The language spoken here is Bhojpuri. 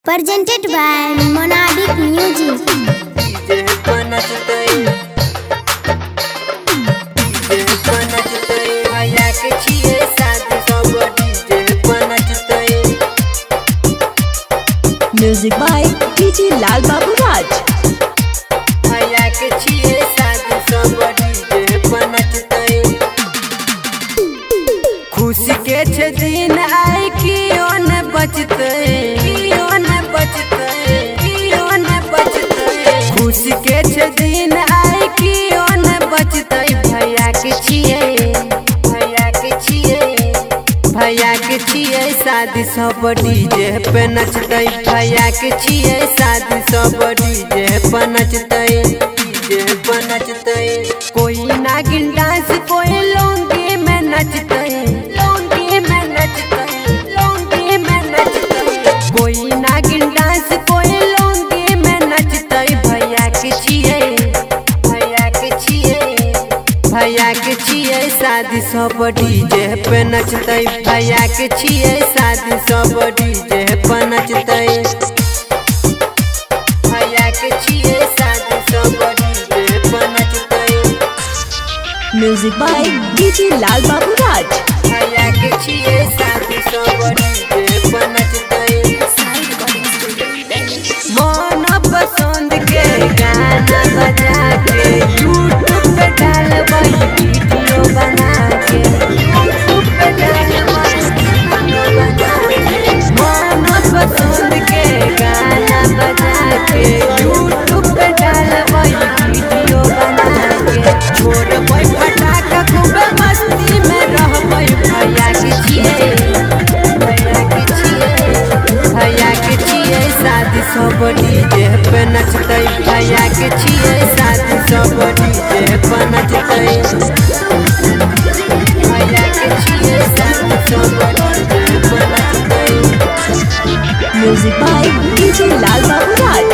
Presented by Monadic Music. Music by DJ Lal Babu Raj. खुशी के छे दिन आए कियो न बचते, कियो न बचते, कियो न बचते। खुशी के छे दिन आए कियो न बचते। भैया के छिए, भैया के छिए, भैया के छिए शादी सब डीजे पे नचते। भैया के छिए शादी सब डीजे पे नचते, डीजे पे नचते। कोई नागिन डांस कोई लौंगी में नचते, लौंगी में नचते, लौंगी में नचते। कोई नागिन डांस कोई लौंगी में नचते। भैया के छिए, भैया के छिए, भैया के छिए शादी सब डीजे पे नचते। भैया के छिए शादी सब डीजे पे नचते। भैया के छिए शादी सब डीजे पे नचते। Music by DJ Lal Babu Raj. भैया के छिए शादी सब डीजे पे नचते। मन पसंद के गाना बजा के यूट्यूब पे डालबई वीडियो बना के, यूट्यूब पे डालबई वीडियो बना के। मन पसंद के गाना बजा के यूट्यूब पे डालबई वीडियो बना के। छोड़बई फटाका खूब मस्ती में रहबई। भैया के छिए, भैया के छिए, भैया के छिए शादी सब डीजे पे नचते। भैया के छिए शादी सब डीजे पे नचते। भैया के छिए शादी सब डीजे पे नचते। Music by DJ Lal Babu Raj.